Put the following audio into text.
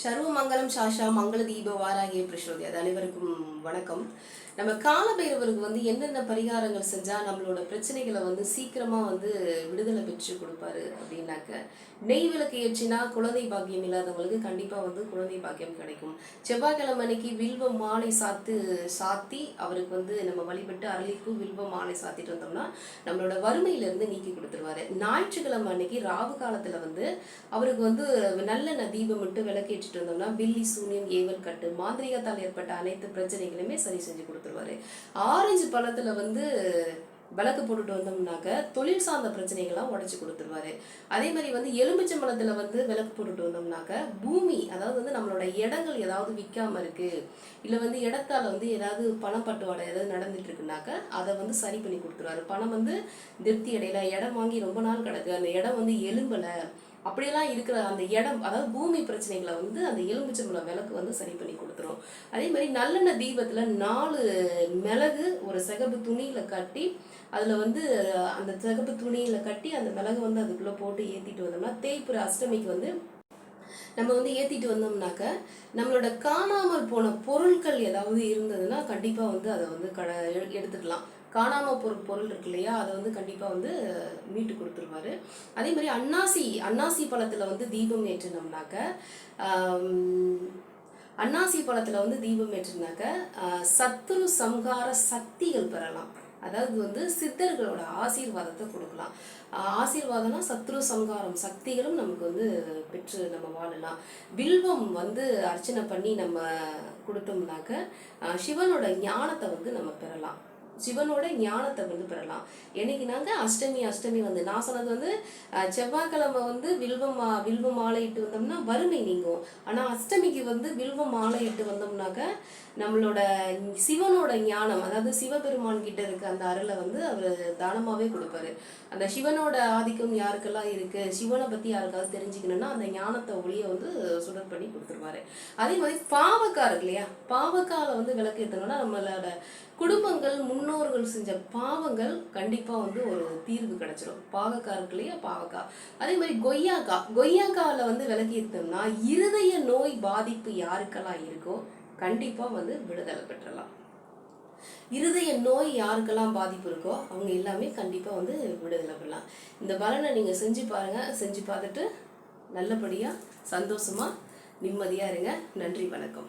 சர்வமங்கலம் சாஷா மங்கள தீப வாராகிய பிரசோதி அது அனைவருக்கும் வணக்கம். நம்ம காலபைரவருக்கு என்னென்ன பரிகாரங்கள் செஞ்சா நம்மளோட பிரச்சனைகளை சீக்கிரமா விடுதலை பெற்று கொடுப்பாரு அப்படின்னாக்க, நெய் விளக்கு ஏற்றினா குழந்தை பாக்கியம் இல்லாதவங்களுக்கு கண்டிப்பா குழந்தை பாக்கியம் கிடைக்கும். செவ்வாய்க்கிழமை அன்னைக்கு வில்வ மாலை சாத்தி அவருக்கு நம்ம வழிபட்டு அரளிப்பூ வில்வ மாலை சாத்திட்டு வந்தோம்னா நம்மளோட வறுமையிலிருந்து நீக்கி கொடுத்துருவாரு. ஞாயிற்றுக்கிழமை அன்னைக்கு ராகு காலத்துல அவருக்கு நல்லெண்ணெய் தீபம் விட்டு விளக்கேற்றிட்டு வந்தோம்னா பில்லி சூனியம் ஏவல் கட்டு மாந்திரிகத்தால் ஏற்பட்ட அனைத்து பிரச்சனைகளுமே சரி செஞ்சு கொடுத்துருவாரு. ஆரஞ்சு பழத்துல விளக்கு போட்டுட்டு வந்தோம்னாக்க தொழில் சார்ந்த பிரச்சனைகள்லாம் உடைச்சு கொடுத்துருவாரு. அதே மாதிரி எலுமிச்சம்பழத்துல விளக்கு போட்டுட்டு வந்தோம்னாக்க பூமி, அதாவது நம்மளோட இடங்கள் ஏதாவது விற்காம இருக்கு, இல்ல இடத்தால ஏதாவது பணப்பட்டுவாடை ஏதாவது நடந்துட்டு இருக்குனாக்க அதை சரி பண்ணி கொடுத்துருவாரு. பணம் திருப்தி அடையல, இடம் வாங்கி ரொம்ப நாள் கிடக்கு, அந்த இடம் எலும்பல, அப்படியெல்லாம் இருக்கிற அந்த இடம், அதாவது பூமி பிரச்சனைகளை அந்த எலுமிச்சம்பழம் விளக்கு சரி பண்ணி கொடுத்துரும். அதே மாதிரி நல்லெண்ணெய் தீபத்துல 4 மிளகு ஒரு சிகப்பு துணியில கட்டி அதுல அந்த சிகப்பு துணியில கட்டி அந்த மிளகு அதுக்குள்ள போட்டு ஏத்திட்டு வந்தோம்னா தேய்பிறை அஷ்டமிக்கு நம்ம ஏத்திட்டு வந்தோம்னாக்க நம்மளோட காணாமல் போன பொருட்கள் ஏதாவது இருந்ததுன்னா கண்டிப்பா அதை எடுத்துக்கலாம். காணாம பொருள் இருக்கு இல்லையா, அதை கண்டிப்பா மீட்டு கொடுத்துருவாரு. அதே மாதிரி அன்னாசி பழத்துல தீபம் ஏற்றினோம்னாக்க அன்னாசி பழத்துல தீபம் ஏற்றினாக்க சத்ரு சம்ஹார சக்திகள் பெறலாம். அதாவது சித்தர்களோட ஆசீர்வாதத்தை கொடுக்கலாம். ஆசீர்வாதம்னா சத்ரு சம்ஹாரம் சக்திகளும் நமக்கு பெற்று நம்ம வாழலாம். வில்வம் அர்ச்சனை பண்ணி நம்ம கொடுத்தோம்னாக்க சிவனோட ஞானத்தை நம்ம பெறலாம். சிவனோட ஞானத்தை பெறலாம். என்னைக்குனாங்க அஷ்டமி நான் சொன்னது செவ்வாய்க்கிழமை வில்வ மாலை இட்டு வந்தோம்னா வறுமை நீங்கும். ஆனா அஷ்டமிக்கு வில்வ மாலை இட்டு வந்தோம்னாக்க நம்மளோட சிவனோட ஞானம், அதாவது சிவபெருமான் கிட்ட இருக்க அந்த அருளை அவர் தானமாவே கொடுப்பாரு. அந்த சிவனோட ஆதிக்கம் யாருக்கெல்லாம் இருக்கு, சிவனை பத்தி யாருக்காவது தெரிஞ்சுக்கணும்னா அந்த ஞானத்தை ஒளிய சுடர் பண்ணி கொடுத்துருவாரு. அதே மாதிரி பாவக்காய் இருக்கு இல்லையா, பாவக்கால விளக்கு ஏற்றணும்னா நம்மளோட குடும்பங்கள் முன்னோர்கள் செஞ்ச பாவங்கள் கண்டிப்பா ஒரு தீர்வு கிடைச்சிடும். பாவக்காய் இருக்கு இல்லையா, பாவக்காய். அதே மாதிரி கொய்யாக்கால விளக்கு ஏற்றோம்னா இருதய நோய் பாதிப்பு யாருக்கெல்லாம் இருக்கோ கண்டிப்பா விடுதலை பெற்றலாம். இருதய நோய் யாருக்கெல்லாம் பாதிப்பு இருக்கோ அவங்க எல்லாமே கண்டிப்பா விடுதலை பெறலாம். இந்த பலனை நீங்க செஞ்சு பாருங்க. செஞ்சு பார்த்துட்டு நல்லபடியா சந்தோஷமா நிம்மதியா இருங்க. நன்றி, வணக்கம்.